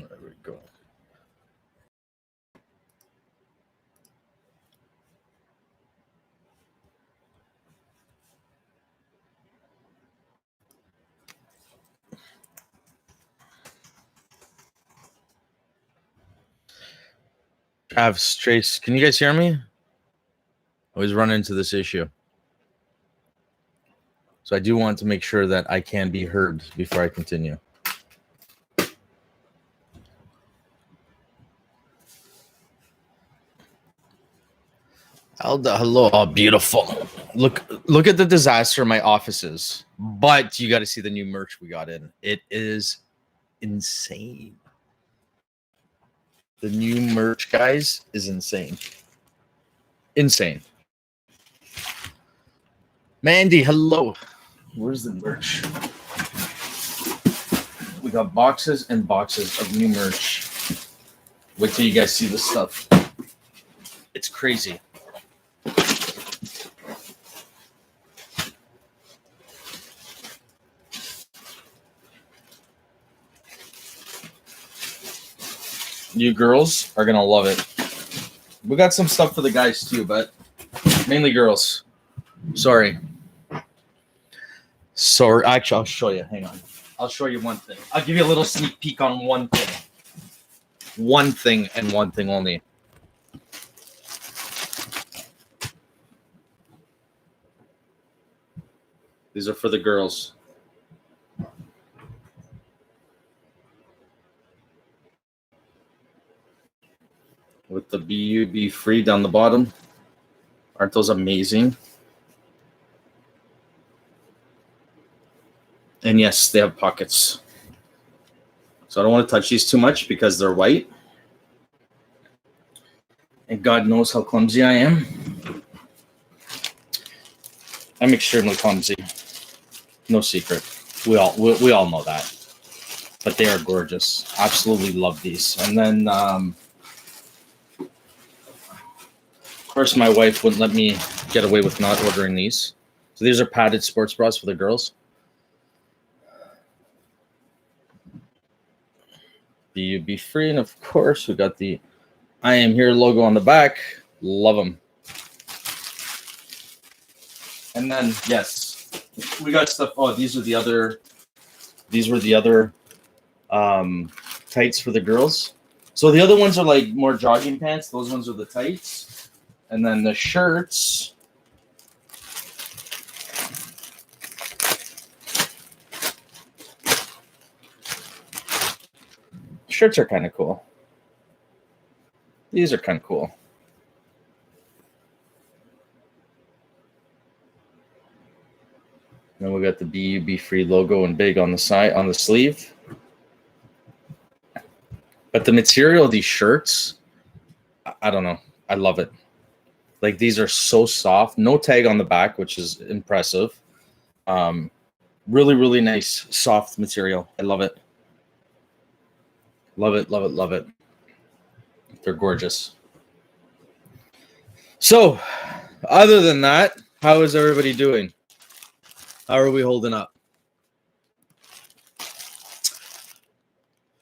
There we go. Trace, can you guys hear me? I always run into this issue. So I do want to make sure that I can be heard before I continue. Alda, hello, oh, beautiful. Look at the disaster my office is. But you got to see the new merch we got in. It is insane. The new merch, guys, is insane. Insane. Mandy, hello. Where's the merch? We got boxes and boxes of new merch. Wait till you guys see this stuff. It's crazy. You girls are gonna love it. We got some stuff for the guys too, but mainly girls. Sorry. Actually, I'll show you. Hang on. I'll show you one thing. I'll give you a little sneak peek on one thing. One thing and one thing only. These are for the girls. With the BUB free down the bottom. Aren't those amazing? And yes, they have pockets. So I don't want to touch these too much because they're white. And God knows how clumsy I am. I'm extremely clumsy. No secret. We all know that. But they are gorgeous. Absolutely love these. And then of course my wife wouldn't let me get away with not ordering these. So these are padded sports bras for the girls. BUB free, and of course we got the I Am Here logo on the back. Love them. And then yes, we got stuff. Oh, these were the other tights for the girls. So the other ones are like more jogging pants. Those ones are the tights. And then the shirts. Shirts are kind of cool. These are kind of cool. Then we got the BUB free logo and big on the side, on the sleeve. But the material of these shirts, I don't know. I love it. Like these are so soft. No tag on the back, which is impressive. Really, really nice, soft material. I love it. Love it, love it, love it. They're gorgeous. So, other than that, how is everybody doing? How are we holding up?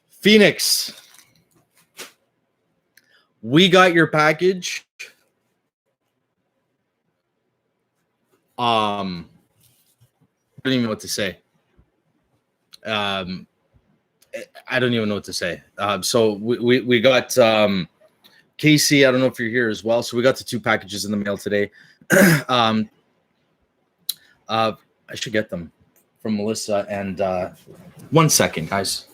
Phoenix, we got your package. I don't even know what to say. I don't even know what to say. So we got Casey. I don't know if you're here as well. So we got the 2 packages in the mail today. I should get them from Melissa. And 1 second, guys.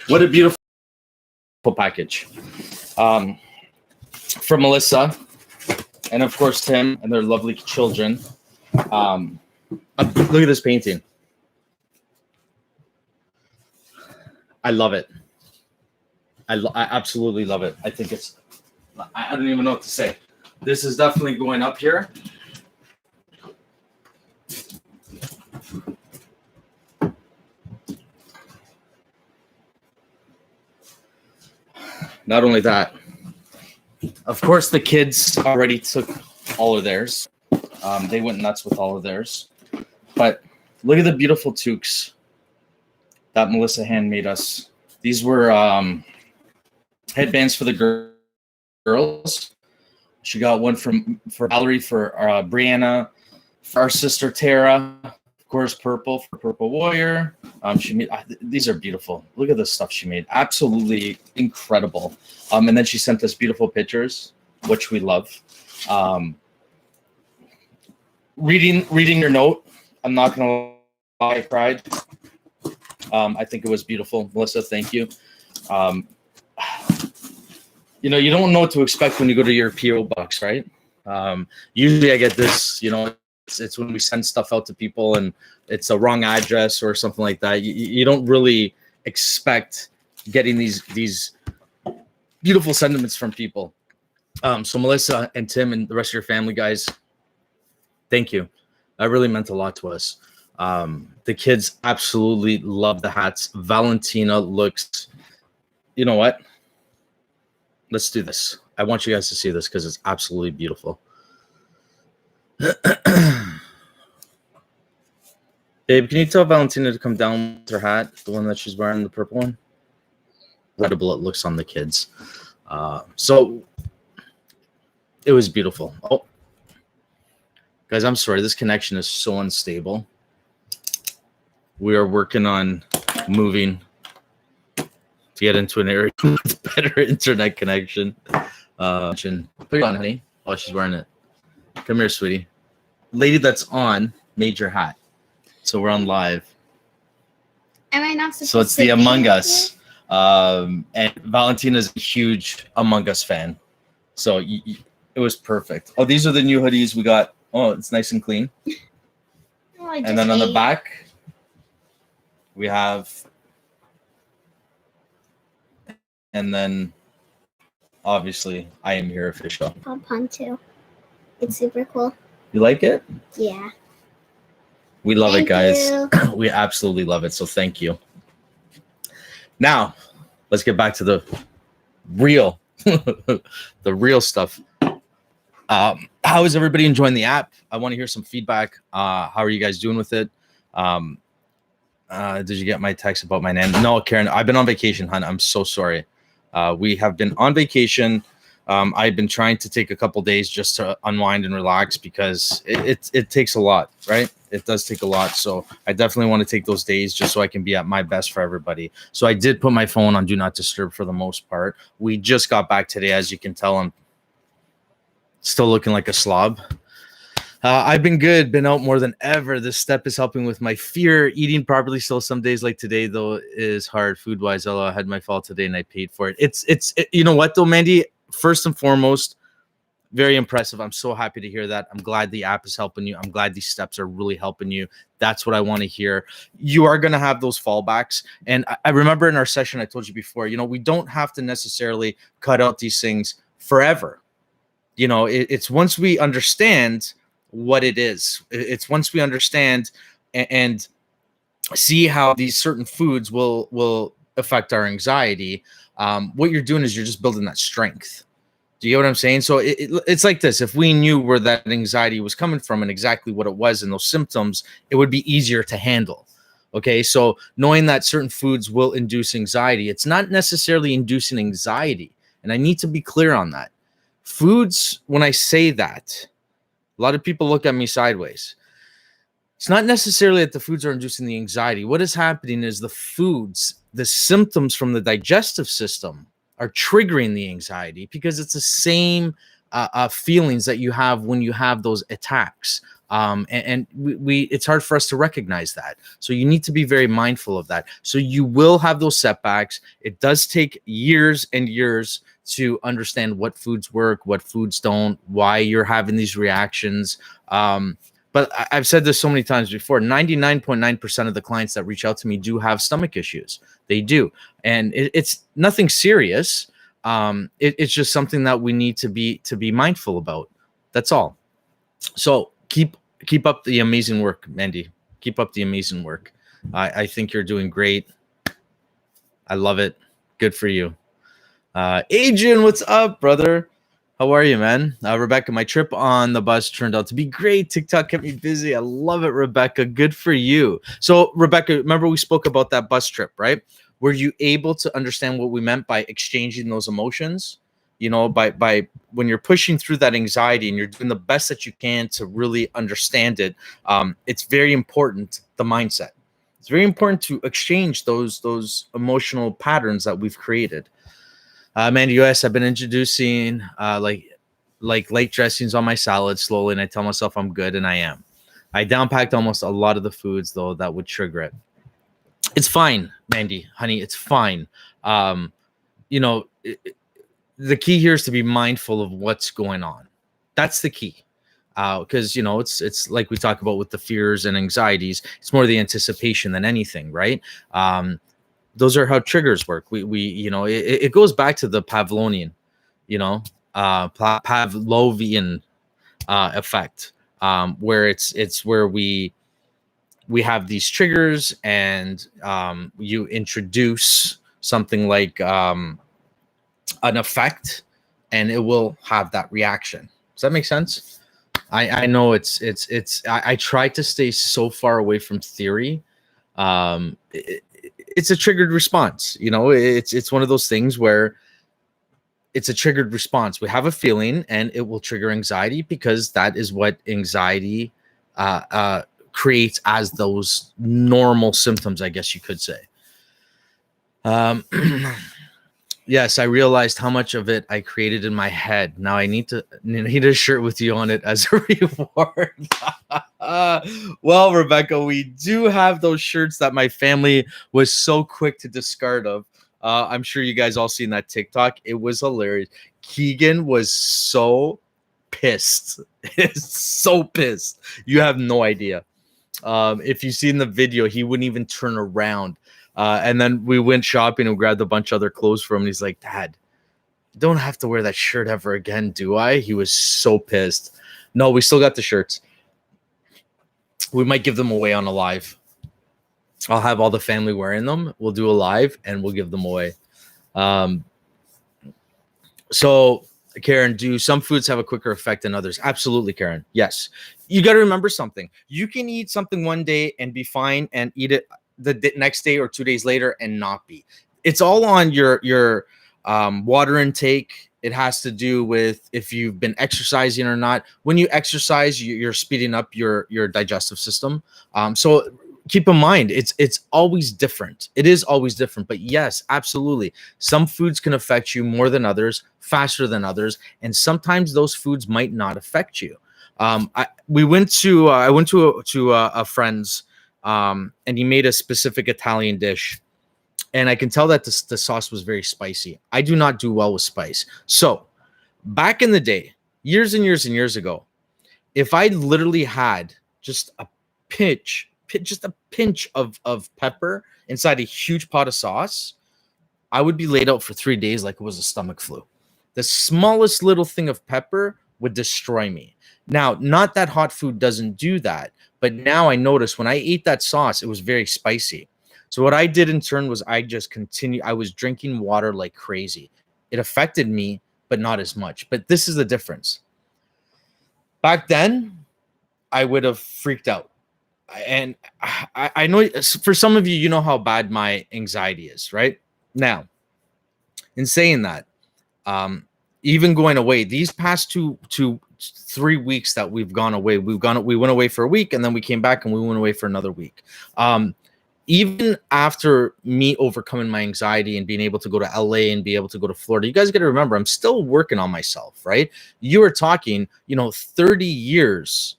What a beautiful package from Melissa and of course Tim and their lovely children. Look at this painting. I love it. I absolutely love it. I think it's, I don't even know what to say. This is definitely going up here. Not only that, of course, the kids already took all of theirs. They went nuts with all of theirs. But look at the beautiful toques that Melissa handmade us. These were headbands for the girls. She got one for Valerie, for Brianna, for our sister Tara, of course, purple for Purple Warrior. She made these are beautiful. Look at the stuff she made. Absolutely incredible. And then she sent us beautiful pictures, which we love. Reading your note, I'm not gonna lie, I cried. I think it was beautiful. Melissa, thank you. You know, you don't know what to expect when you go to your PO box, right? Usually I get this, you know, it's when we send stuff out to people and it's a wrong address or something like that. You don't really expect getting these beautiful sentiments from people. So Melissa and Tim and the rest of your family, guys, thank you. That really meant a lot to us. The kids absolutely love the hats. Valentina looks, you know what? Let's do this. I want you guys to see this because it's absolutely beautiful. Babe, can you tell Valentina to come down with her hat, the one that she's wearing, the purple one? Incredible it looks on the kids. So it was beautiful. Oh, guys, I'm sorry. This connection is so unstable. We are working on moving to get into an area with better internet connection. Put it on, honey. Oh, she's wearing it. Come here, sweetie. Lady that's on made your hat. So we're on live. Am I not supposed to? So it's the Among Us. And Valentina's a huge Among Us fan. So it was perfect. Oh, these are the new hoodies we got. Oh, it's nice and clean. Oh, and then on the back, we have, and then obviously I Am Here official. Pom-pom too. It's super cool. You like it? Yeah. We love it, guys. Thank you. We absolutely love it. So thank you. Now, let's get back to the real, the real stuff. How is everybody enjoying the app? I want to hear some feedback. How are you guys doing with it? Did you get my text about my name? No, Karen, I've been on vacation, hon. I'm so sorry. We have been on vacation. I've been trying to take a couple days just to unwind and relax because it takes a lot, right? It does take a lot. So I definitely want to take those days just so I can be at my best for everybody. So I did put my phone on Do Not Disturb for the most part. We just got back today. As you can tell, I'm still looking like a slob. I've been good, been out more than ever. This step is helping with my fear. Eating properly still some days like today, though, is hard food-wise. Although I had my fault today and I paid for it. It's you know what, though, Mandy? First and foremost, very impressive. I'm so happy to hear that. I'm glad the app is helping you. I'm glad these steps are really helping you. That's what I want to hear. You are going to have those fallbacks. And I remember in our session, I told you before, you know, we don't have to necessarily cut out these things forever. You know, it's once we understand what it is. It's once we understand and see how these certain foods will affect our anxiety. What you're doing is you're just building that strength. Do you get what I'm saying? So it's like this. If we knew where that anxiety was coming from and exactly what it was and those symptoms, it would be easier to handle. Okay. So knowing that certain foods will induce anxiety, it's not necessarily inducing anxiety. And I need to be clear on that. Foods, when I say that, a lot of people look at me sideways. It's not necessarily that the foods are inducing the anxiety. What is happening is the foods, the symptoms from the digestive system are triggering the anxiety because it's the same feelings that you have when you have those attacks. And it's hard for us to recognize that. So you need to be very mindful of that. So you will have those setbacks. It does take years and years to understand what foods work, what foods don't, why you're having these reactions. But But I've said this so many times before. 99.9% of the clients that reach out to me do have stomach issues. They do, and it's nothing serious. It's just something that we need to be mindful about. That's all. So keep up the amazing work, Mandy. Keep up the amazing work. I think you're doing great. I love it. Good for you. Adrian, what's up, brother? How are you, man? Rebecca, my trip on the bus turned out to be great. TikTok kept me busy. I love it, Rebecca. Good for you. So, Rebecca, remember we spoke about that bus trip, right? Were you able to understand what we meant by exchanging those emotions? You know, by when you're pushing through that anxiety and you're doing the best that you can to really understand it, it's very important, the mindset. It's very important to exchange those emotional patterns that we've created. Man, US, I've been introducing like light dressings on my salad slowly, and I tell myself I'm good, and I am. I downpacked almost a lot of the foods though that would trigger it. It's fine, Mandy, honey, it's fine. You know, the key here is to be mindful of what's going on. That's the key. Because you know, it's like we talk about with the fears and anxieties. It's more the anticipation than anything, right? Those are how triggers work. We you know, it goes back to the Pavlovian, you know, Pavlovian effect, where it's where we have these triggers, and you introduce something like an effect, and it will have that reaction. Does that make sense? I know I try to stay so far away from theory. It's a triggered response. You know, it's one of those things where it's a triggered response. We have a feeling and it will trigger anxiety, because that is what anxiety creates as those normal symptoms, I guess you could say. Yes, I realized how much of it I created in my head. Now I need a shirt with you on it as a reward. Well, Rebecca, we do have those shirts that my family was so quick to discard of. I'm sure you guys all seen that TikTok. It was hilarious. Keegan was so pissed. So pissed. You have no idea. If you've seen the video, he wouldn't even turn around. And then we went shopping and grabbed a bunch of other clothes for him. And he's like, Dad, don't have to wear that shirt ever again, do I? He was so pissed. No, we still got the shirts. We might give them away on a live. I'll have all the family wearing them. We'll do a live and we'll give them away. So, Karen, do some foods have a quicker effect than others? Absolutely, Karen. Yes. You got to remember something. You can eat something one day and be fine, and eat it the next day or 2 days later and not be. It's all on your water intake. It has to do with if you've been exercising or not. When you exercise, you're speeding up your digestive system. So keep in mind, it's always different. It is always different. But yes, absolutely. Some foods can affect you more than others, faster than others, and sometimes those foods might not affect you. I went to a friend's. And he made a specific Italian dish, and I can tell that the sauce was very spicy. I do not do well with spice. So back in the day, years and years and years ago, if I literally had just a pinch of pepper inside a huge pot of sauce, I would be laid out for 3 days like it was a stomach flu. The smallest little thing of pepper would destroy me. Now, not that hot food doesn't do that, but now I noticed when I ate that sauce, it was very spicy. So what I did in turn was I was drinking water like crazy. It affected me, but not as much. But this is the difference. Back then, I would have freaked out. And I know for some of you, you know how bad my anxiety is, right? Now, in saying that, even going away, these past 3 weeks that we've gone away, we went away for a week, and then we came back and we went away for another week. Even after me overcoming my anxiety and being able to go to LA and be able to go to Florida, you guys got to remember, I'm still working on myself, right? You are talking, 30 years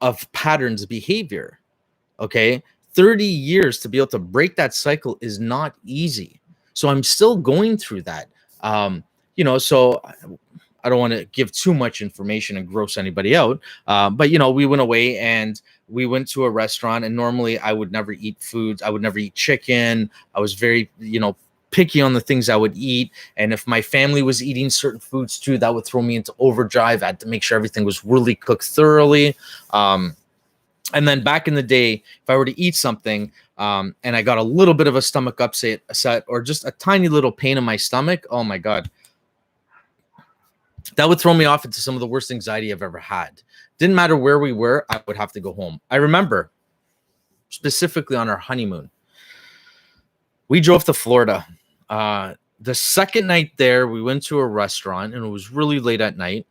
of patterns of behavior. Okay. 30 years to be able to break that cycle is not easy. So I'm still going through that. So I don't want to give too much information and gross anybody out. But you know, we went away and we went to a restaurant, and normally I would never eat foods. I would never eat chicken. I was very, you know, picky on the things I would eat. And if my family was eating certain foods too, that would throw me into overdrive. I had to make sure everything was really cooked thoroughly. And then back in the day, if I were to eat something and I got a little bit of a stomach upset or just a tiny little pain in my stomach, oh my God, that would throw me off into some of the worst anxiety I've ever had. Didn't matter where we were, I would have to go home. I remember specifically on our honeymoon, we drove to Florida. The second night there, we went to a restaurant and it was really late at night.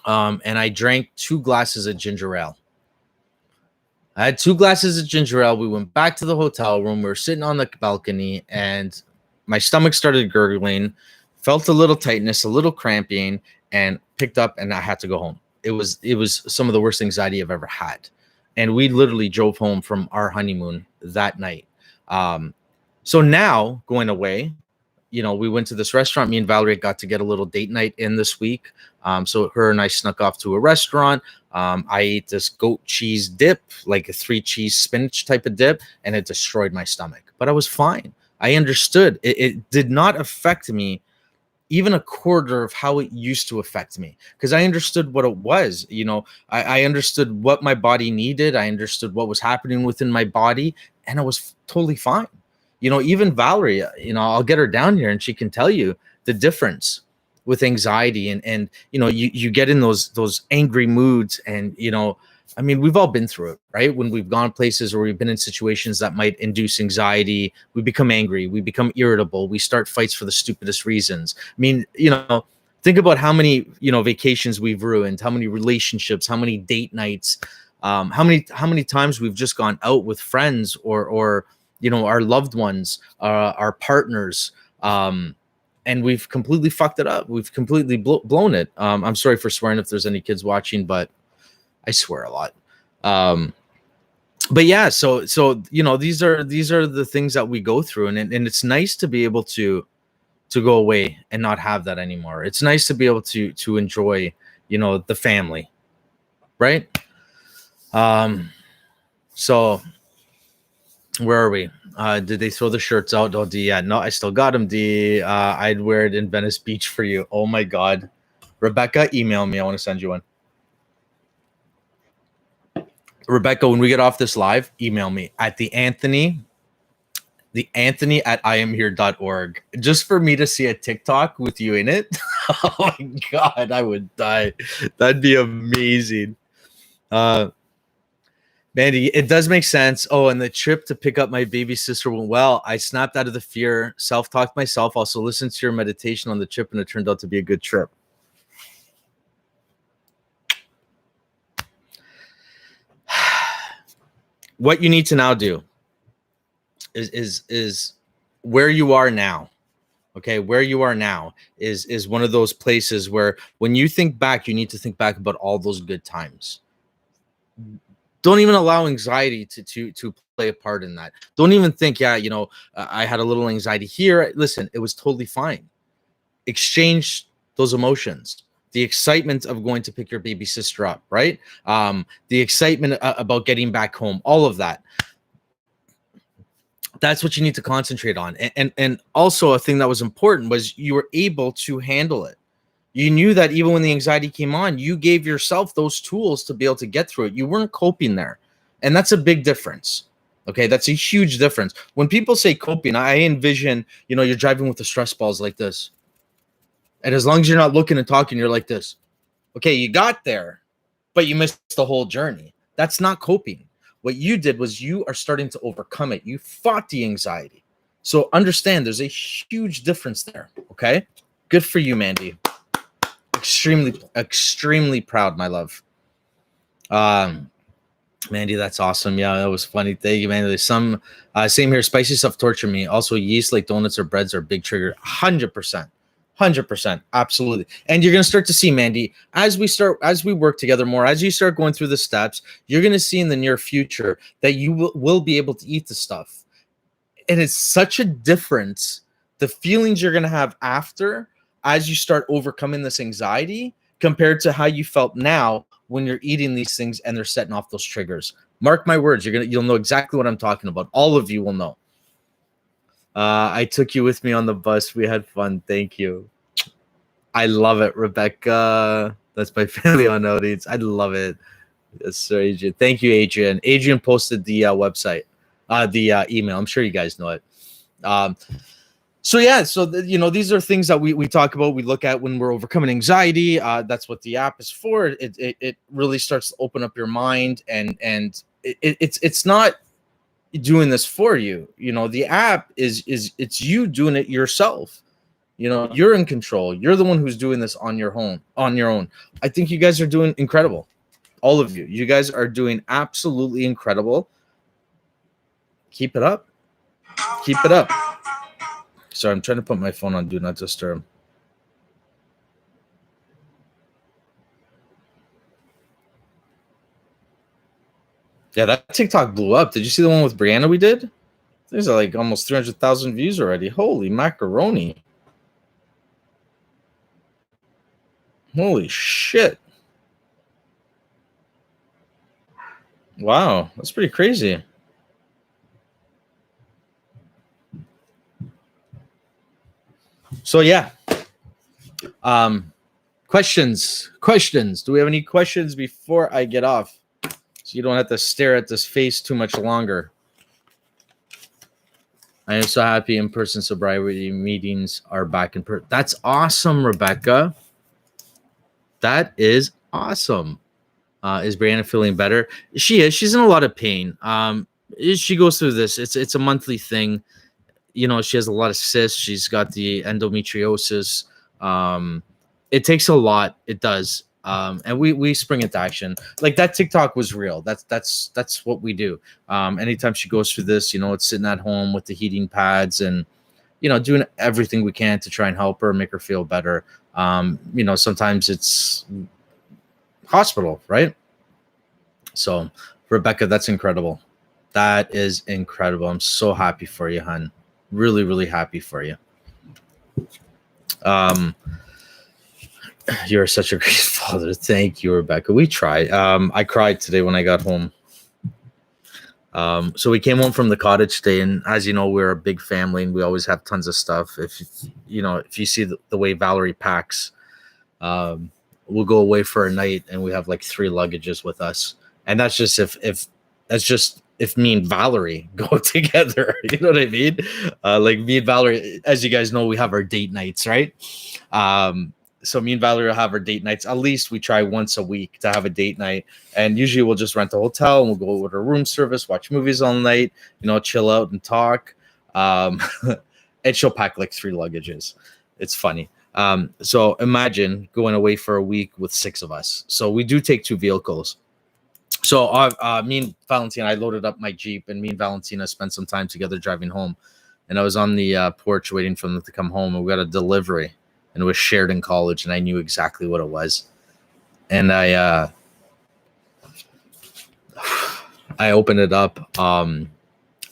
And I drank 2 glasses of ginger ale. I had 2 glasses of ginger ale. We went back to the hotel room. We were sitting on the balcony and my stomach started gurgling, felt a little tightness, a little cramping, and picked up and I had to go home. It was some of the worst anxiety I've ever had. And we literally drove home from our honeymoon that night. So now going away, you know, we went to this restaurant. Me and Valerie got to get a little date night in this week. So her and I snuck off to a restaurant. I ate this goat cheese dip, like a 3 cheese spinach type of dip, and it destroyed my stomach. But I was fine. I understood. It did not affect me even a quarter of how it used to affect me, because I understood what it was. You know, I understood what my body needed. I understood what was happening within my body, and I was totally fine. You know, even Valerie, you know, I'll get her down here and she can tell you the difference with anxiety and you know, you get in those angry moods, and you know, I mean, we've all been through it, right? When we've gone places or we've been in situations that might induce anxiety, we become angry, we become irritable, we start fights for the stupidest reasons. I mean, you know, think about how many, you know, vacations we've ruined, how many relationships, how many date nights, how many times we've just gone out with friends or you know, our loved ones, our partners, and we've completely fucked it up. We've completely blown it. I'm sorry for swearing if there's any kids watching, but I swear a lot. But yeah, so you know, these are the things that we go through, and it's nice to be able to go away and not have that anymore. It's nice to be able to enjoy, you know, the family, right? So where are we? Did they throw the shirts out? Oh, D, yeah, no, I still got them, D. I'd wear it in Venice Beach for you. Oh my God. Rebecca, email me. I want to send you one. Rebecca, when we get off this live, email me at the Anthony at iamhere.org, just for me to see a TikTok with you in it. Oh my God, I would die. That'd be amazing. Mandy, it does make sense. Oh, and the trip to pick up my baby sister went well. I snapped out of the fear, self-talked myself, also listened to your meditation on the trip, and it turned out to be a good trip. What you need to now do is where you are now. Okay, where you are now is one of those places where when you think back, you need to think back about all those good times. Don't even allow anxiety to play a part in that. Don't even think, yeah, you know, I had a little anxiety here. Listen, it was totally fine. Exchange those emotions. The excitement of going to pick your baby sister up, right? The excitement about getting back home, all of that. That's what you need to concentrate on. And also a thing that was important was you were able to handle it. You knew that even when the anxiety came on, you gave yourself those tools to be able to get through it. You weren't coping there. And that's a big difference. Okay, that's a huge difference. When people say coping, I envision, you know, you're driving with the stress balls like this. And as long as you're not looking and talking, you're like this. Okay, you got there, but you missed the whole journey. That's not coping. What you did was you are starting to overcome it. You fought the anxiety. So understand there's a huge difference there. Okay, good for you, Mandy. Extremely proud, my love. Mandy, that's awesome. Yeah, that was funny. Thank you, Mandy. There's some same here. Spicy stuff torture me. Also, yeast like donuts or breads are a big trigger. 100%, absolutely. And you're gonna start to see, Mandy, as we work together more, as you start going through the steps, you're gonna see in the near future that you will be able to eat the stuff. And it's such a difference. The feelings you're gonna have after. as you start overcoming this anxiety compared to how you felt now when you're eating these things and they're setting off those triggers. Mark my words, you'll know exactly what I'm talking about. All of you will know. I took you with me on the bus. We had fun. Thank you. I love it, Rebecca. That's my family on outings. I love it. Yes, sir, Adrian. Thank you, Adrian. Adrian posted the website, the email. I'm sure you guys know it. So yeah, so these are things that we talk about. We look at when we're overcoming anxiety. That's what the app is for. It really starts to open up your mind, and it's not doing this for you. The app is it's you doing it yourself. You're in control. You're the one who's doing this on your own. I think you guys are doing incredible. All of you. You guys are doing absolutely incredible. Keep it up. Keep it up. Sorry, I'm trying to put my phone on Do Not Disturb. Yeah, that TikTok blew up. Did you see the one with Brianna we did? There's like almost 300,000 views already. Holy macaroni. Holy shit. Wow, that's pretty crazy. So yeah. Questions. Do we have any questions before I get off? So you don't have to stare at this face too much longer. I am so happy in-person sobriety meetings are back in person. That's awesome, Rebecca. That is awesome. Is Brianna feeling better? She is. She's in a lot of pain. She goes through this. It's a monthly thing. She has a lot of cysts. She's got the endometriosis. It takes a lot. It does. And we spring into action. Like that TikTok was real. That's what we do. Anytime she goes through this, it's sitting at home with the heating pads and, doing everything we can to try and help her, make her feel better. Sometimes it's hospital, right? So Rebecca, that's incredible. That is incredible. I'm so happy for you, hon. Really, really happy for you. You're such a great father. Thank you, Rebecca. We try. I cried today when I got home. So we came home from the cottage today, and as you know, we're a big family, and we always have tons of stuff. If you see the way Valerie packs, we'll go away for a night, and we have like 3 luggages with us, and that's just if me and Valerie go together. You know what I mean? Like me and Valerie, as you guys know, we have our date nights, right? So me and Valerie will have our date nights. At least we try once a week to have a date night. And usually we'll just rent a hotel and we'll go with our room service, watch movies all night, chill out and talk. And she'll pack like 3 luggages. It's funny. So imagine going away for a week with 6 of us. So we do take 2 vehicles. So me and Valentina, I loaded up my Jeep, and me and Valentina spent some time together driving home. And I was on the porch waiting for them to come home, and we got a delivery. And it was Sheridan College, and I knew exactly what it was. And I opened it up, and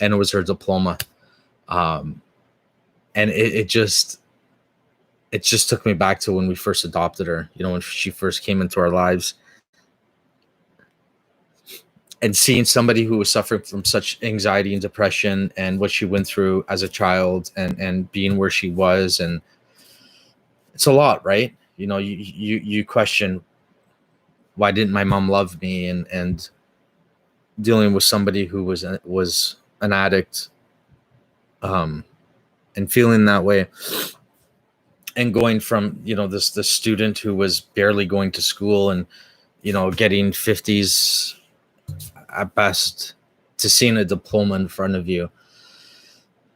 it was her diploma. And it just took me back to when we first adopted her, when she first came into our lives. And seeing somebody who was suffering from such anxiety and depression and what she went through as a child and being where she was, and it's a lot, right? You question, why didn't my mom love me? And dealing with somebody who was an addict, and feeling that way, and going from this student who was barely going to school and getting 50s at best, to seeing a diploma in front of you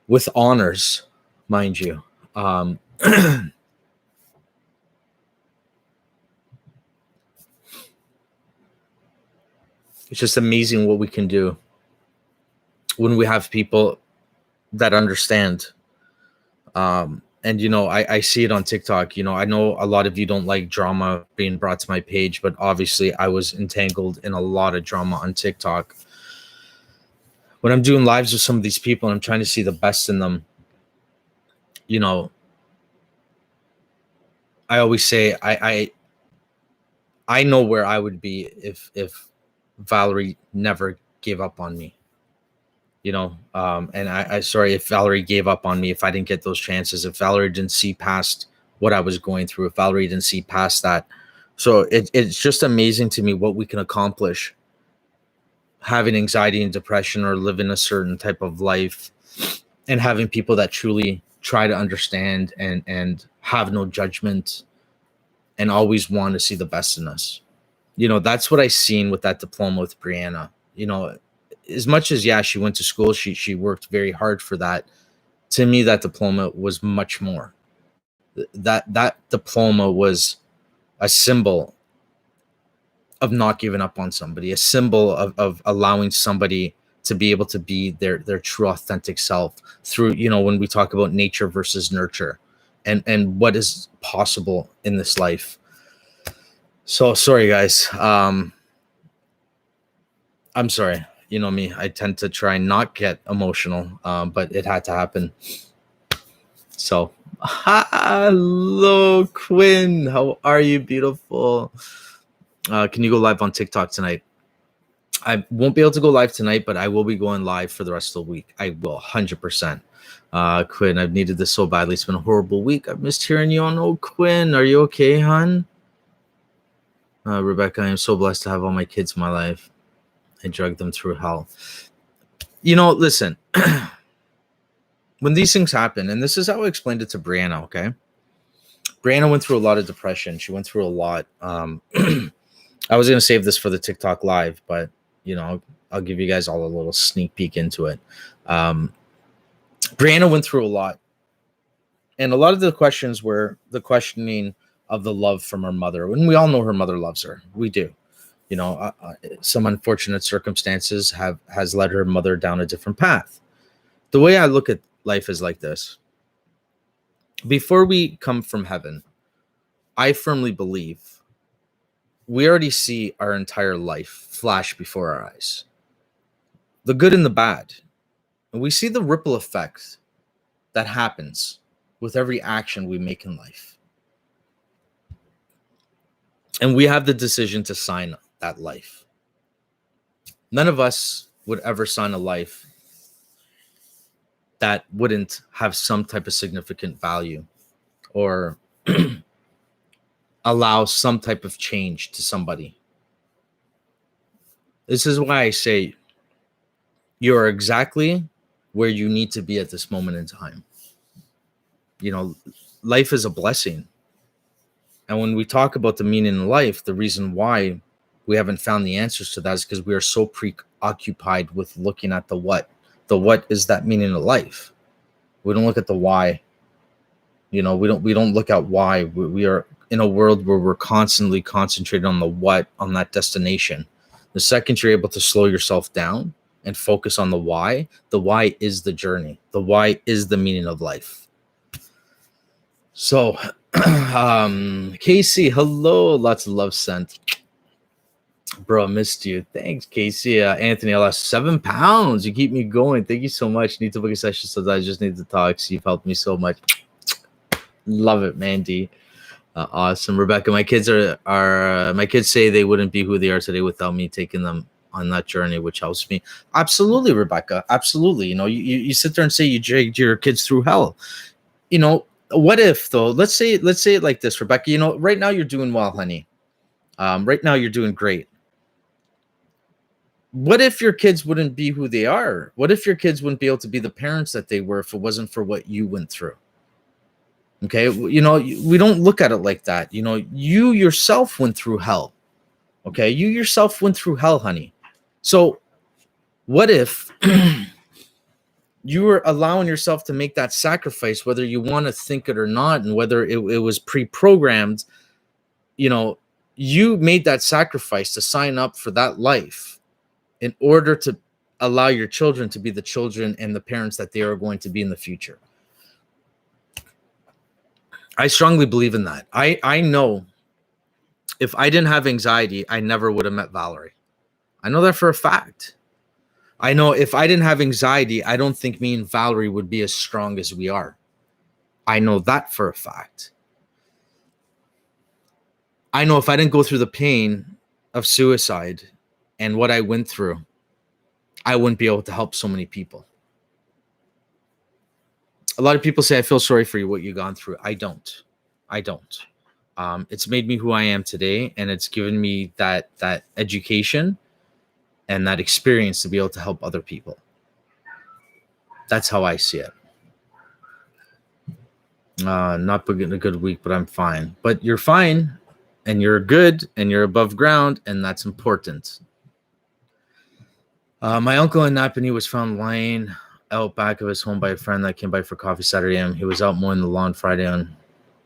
with honors, mind you. It's just amazing what we can do when we have people that understand. And, I see it on TikTok. I know a lot of you don't like drama being brought to my page, but obviously I was entangled in a lot of drama on TikTok. When I'm doing lives with some of these people and I'm trying to see the best in them, I always say I know where I would be if Valerie never gave up on me. And I sorry if Valerie gave up on me, if I didn't get those chances, if Valerie didn't see past what I was going through, if Valerie didn't see past that. So it's just amazing to me what we can accomplish having anxiety and depression or living a certain type of life and having people that truly try to understand and have no judgment and always want to see the best in us. That's what I seen with that diploma with Brianna. As much as, yeah, she went to school, she worked very hard for that. To me, that diploma was much more. That diploma was a symbol of not giving up on somebody, a symbol of allowing somebody to be able to be their true authentic self through, when we talk about nature versus nurture and what is possible in this life. So sorry, guys. I'm sorry. You know me, I tend to try and not get emotional, but it had to happen. So, hello, Quinn. How are you, beautiful? Can you go live on TikTok tonight? I won't be able to go live tonight, but I will be going live for the rest of the week. I will, 100%. Quinn, I've needed this so badly. It's been a horrible week. I've missed hearing you on. Oh, Quinn, are you okay, hon? Rebecca, I am so blessed to have all my kids in my life. I dragged them through hell. Listen, when these things happen, and this is how I explained it to Brianna, okay? Brianna went through a lot of depression. She went through a lot. I was going to save this for the TikTok live, but, I'll give you guys all a little sneak peek into it. Brianna went through a lot. And a lot of the questions were the questioning of the love from her mother. And we all know her mother loves her. We do. Some unfortunate circumstances has led her mother down a different path. The way I look at life is like this. Before we come from heaven, I firmly believe we already see our entire life flash before our eyes. The good and the bad. And we see the ripple effect that happens with every action we make in life. And we have the decision to sign that life. None of us would ever sign a life that wouldn't have some type of significant value or allow some type of change to somebody. This is why I say you're exactly where you need to be at this moment in time. Life is a blessing. And when we talk about the meaning of life, the reason why we haven't found the answers to that is because we are so preoccupied with looking at the what. The what is that meaning of life. We don't look at the why. We don't look at why. We are in a world where we're constantly concentrated on the what, on that destination. The second you're able to slow yourself down and focus on the why is the journey. The why is the meaning of life. So, Casey, hello. Lots of love sent. Bro, I missed you. Thanks, Casey. Anthony, I lost 7 pounds. You keep me going. Thank you so much. Need to book a session so that I just need to talk. So you've helped me so much. Love it, Mandy. Awesome. Rebecca, my kids my kids say they wouldn't be who they are today without me taking them on that journey, which helps me. Absolutely, Rebecca. Absolutely. You sit there and say you dragged your kids through hell. What if though? Let's say it like this, Rebecca. Right now you're doing well, honey. Right now you're doing great. What if your kids wouldn't be who they are? What if your kids wouldn't be able to be the parents that they were if it wasn't for what you went through? Okay, we don't look at it like that. You yourself went through hell. Okay, you yourself went through hell, honey. So what if you were allowing yourself to make that sacrifice, whether you want to think it or not, and whether it was pre-programmed, you made that sacrifice to sign up for that life in order to allow your children to be the children and the parents that they are going to be in the future. I strongly believe in that. I know if I didn't have anxiety, I never would have met Valerie. I know that for a fact. I know if I didn't have anxiety, I don't think me and Valerie would be as strong as we are. I know that for a fact. I know if I didn't go through the pain of suicide and what I went through, I wouldn't be able to help so many people. A lot of people say, I feel sorry for you, what you've gone through. I don't. It's made me who I am today, and it's given me that education and that experience to be able to help other people. That's how I see it. Not getting a good week, but I'm fine. But you're fine, and you're good, and you're above ground, and that's important. My uncle in Napanee was found lying out back of his home by a friend that came by for coffee Saturday. And he was out mowing the lawn Friday on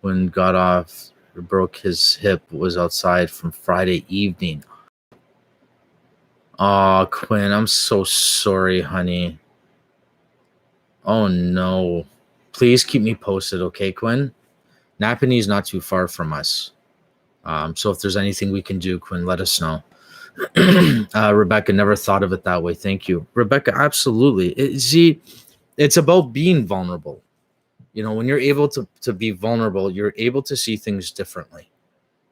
when got off, broke his hip, was outside from Friday evening. Oh, Quinn, I'm so sorry, honey. Oh, no. Please keep me posted, okay, Quinn? Napanee is not too far from us. So if there's anything we can do, Quinn, let us know. Rebecca, never thought of it that way. Thank you. Rebecca, absolutely. See, it's about being vulnerable. You know, when you're able to be vulnerable, you're able to see things differently.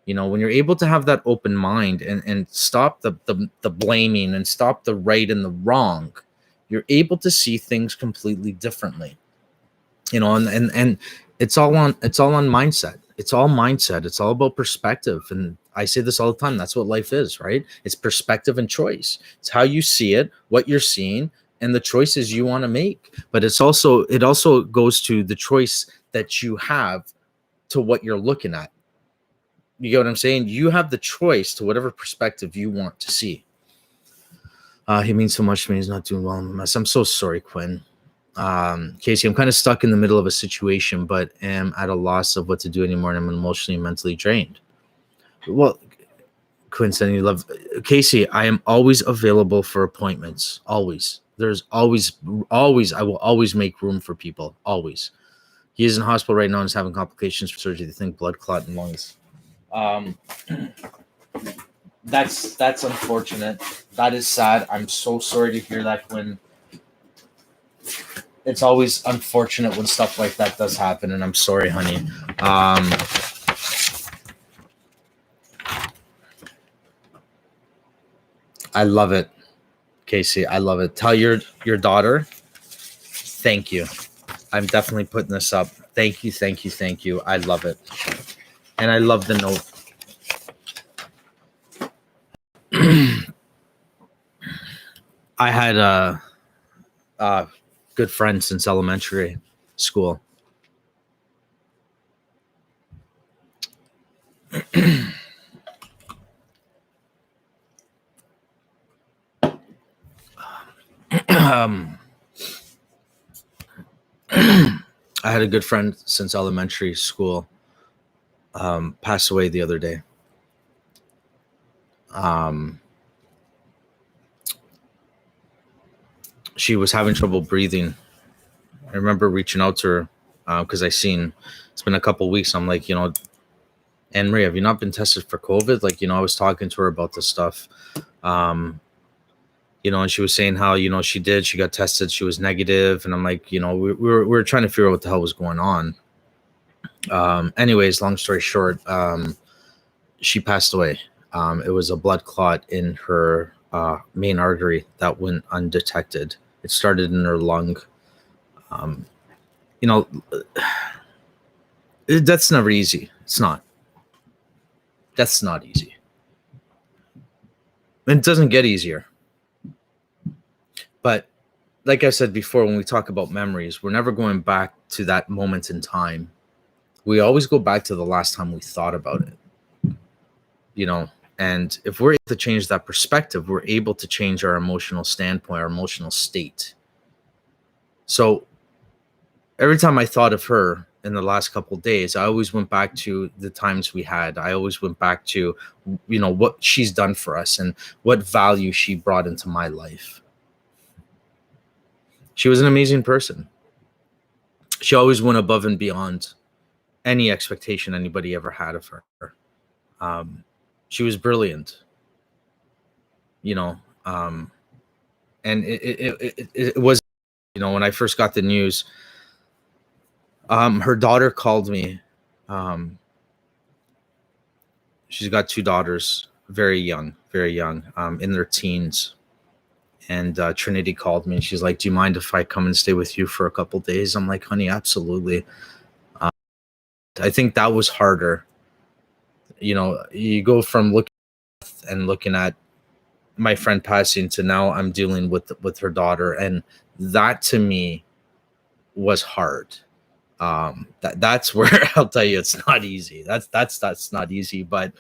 You know, when you're able to have that open mind and stop the blaming and stop the right and the wrong, you're able to see things completely differently. You know, and it's all on mindset. It's all mindset. It's all about perspective. And I say this all the time. That's what life is, right? It's perspective and choice. It's how you see it, what you're seeing, and the choices you want to make. But it also goes to the choice that you have to what you're looking at. You get what I'm saying? You have the choice to whatever perspective you want to see. He means so much to me. He's not doing well in the mess. I'm so sorry, Quinn. Casey, I'm kind of stuck in the middle of a situation, but am at a loss of what to do anymore, and I'm emotionally and mentally drained. Well, Quinn said you love Casey. I am always available for appointments. Always. There's always. I will always make room for people. Always. He is in hospital right now and is having complications for surgery. They think blood clot in lungs. That's unfortunate. That is sad. I'm so sorry to hear that, Quinn. It's always unfortunate when stuff like that does happen, and I'm sorry, honey. I love it, Casey. I love it. Tell your daughter, thank you. I'm definitely putting this up. Thank you. I love it. And I love the note. I had a good friend since elementary school. I had a good friend since elementary school. Passed away the other day. She was having trouble breathing. I remember reaching out to her because I seen it's been a couple of weeks. I'm like, Anne Marie, have you not been tested for COVID? Like, I was talking to her about this stuff. And she was saying how, she got tested, she was negative. And I'm like, we were trying to figure out what the hell was going on. Anyways, long story short, she passed away. It was a blood clot in her main artery that went undetected. It started in her lung. That's never easy. It's not. That's not easy. And it doesn't get easier. But like I said before, when we talk about memories, we're never going back to that moment in time. We always go back to the last time we thought about it. And if we're able to change that perspective, we're able to change our emotional standpoint, our emotional state. So every time I thought of her in the last couple of days, I always went back to the times we had. I always went back to, what she's done for us and what value she brought into my life. She was an amazing person. She always went above and beyond any expectation anybody ever had of her. She was brilliant, and it was, when I first got the news, her daughter called me. She's got two daughters, very young, in their teens. And Trinity called me and she's like, do you mind if I come and stay with you for a couple days? I'm like, honey, absolutely. I think that was harder. You know, you go from looking at my friend passing to now I'm dealing with her daughter. And that to me was hard. That's where I'll tell you, it's not easy. That's not easy, but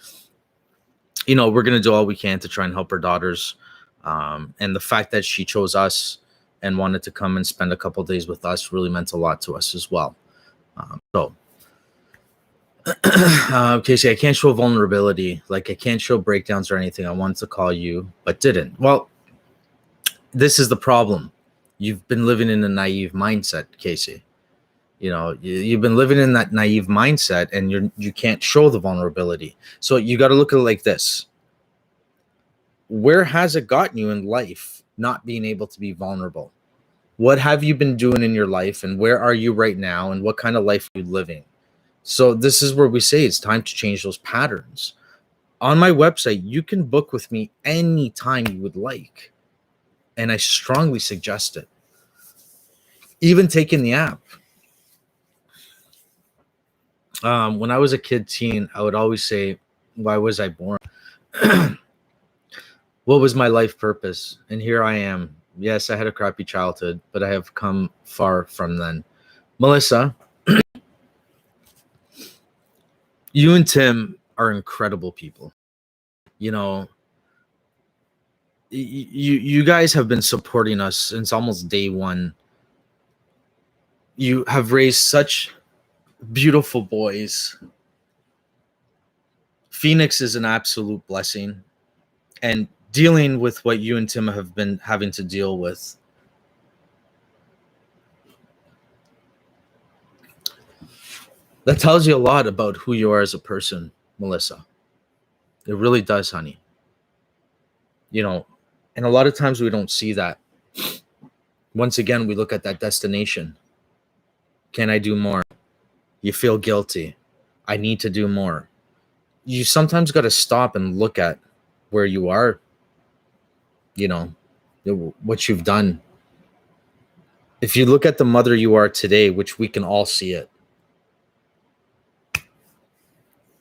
you know, we're going to do all we can to try and help our daughters. And the fact that she chose us and wanted to come and spend a couple days with us really meant a lot to us as well. Casey, I can't show vulnerability. Like I can't show breakdowns or anything. I wanted to call you, but didn't. Well, this is the problem. You've been living in a naive mindset, Casey. You know, you've been living in that naive mindset and you can't show the vulnerability. So you got to look at it like this. Where has it gotten you in life not being able to be vulnerable? What have you been doing in your life and where are you right now and what kind of life are you living? So this is where we say it's time to change those patterns. On my website, you can book with me anytime you would like. And I strongly suggest it. Even taking the app. When I was a teen, I would always say, why was I born? What was my life purpose? And here I am. Yes, I had a crappy childhood, but I have come far from then. Melissa, you and Tim are incredible people. You know, you guys have been supporting us since almost day one. You have raised such beautiful boys. Phoenix is an absolute blessing. And dealing with what you and Tim have been having to deal with. That tells you a lot about who you are as a person, Melissa. It really does, honey. You know, and a lot of times we don't see that. Once again, we look at that destination. Can I do more? You feel guilty. I need to do more. You sometimes got to stop and look at where you are, you know, what you've done. If you look at the mother you are today, which we can all see it,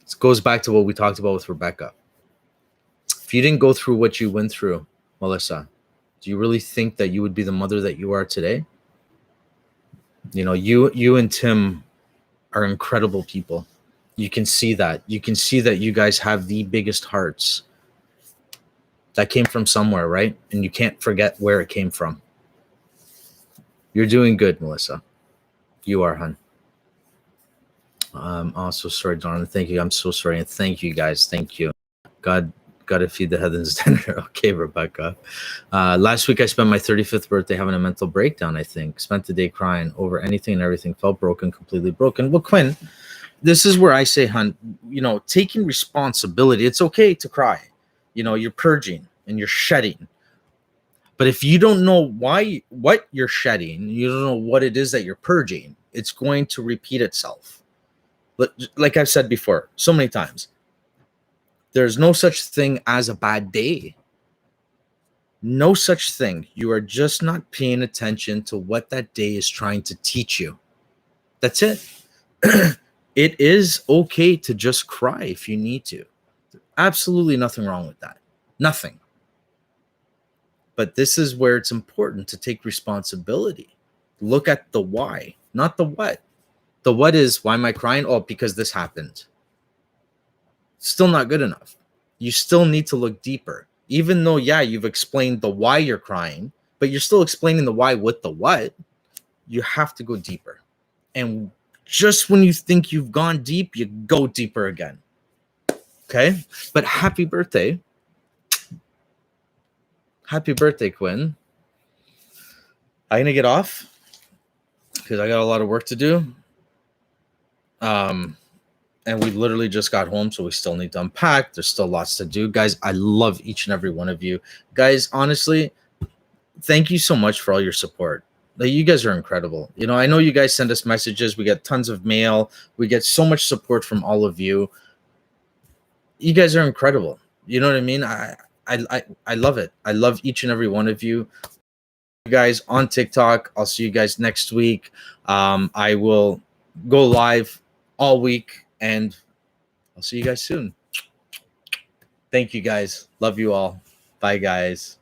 this goes back to what we talked about with Rebecca. If you didn't go through what you went through, Melissa, do you really think that you would be the mother that you are today? You know, you and Tim are incredible people. You can see that. You can see that you guys have the biggest hearts. That came from somewhere, right? And you can't forget where it came from. You're doing good, Melissa. You are, hon. I'm also sorry, Donna. Thank you. I'm so sorry. And thank you, guys. Thank you. God, gotta feed the heathens dinner. Okay, Rebecca. Last week, I spent my 35th birthday having a mental breakdown, I think. Spent the day crying over anything and everything. Felt broken, completely broken. Well, Quinn, this is where I say, hon, you know, taking responsibility. It's okay to cry. You know, you're purging and you're shedding. But if you don't know what you're shedding, you don't know what it is that you're purging, it's going to repeat itself. Like I've said before, so many times, there's no such thing as a bad day. No such thing. You are just not paying attention to what that day is trying to teach you. That's it. It is okay to just cry if you need to. Absolutely nothing wrong with that. Nothing. But this is where it's important to take responsibility. Look at the why, not the what. The what is, why am I crying? Oh, because this happened. Still not good enough. You still need to look deeper. Even though, yeah, you've explained the why you're crying, but you're still explaining the why with the what. You have to go deeper. And just when you think you've gone deep, you go deeper again. Okay? But happy birthday. Happy birthday, Quinn. I'm going to get off because I got a lot of work to do. And we literally just got home, so we still need to unpack. There's still lots to do. Guys, I love each and every one of you. Guys, honestly, thank you so much for all your support. Like, you guys are incredible. You know, I know you guys send us messages. We get tons of mail. We get so much support from all of you. you guys are incredible. You know what I mean? I love it. I love each and every one of you. You guys on TikTok. I'll see you guys next week. I will go live all week, and I'll see you guys soon. Thank you guys. Love you all. Bye, guys.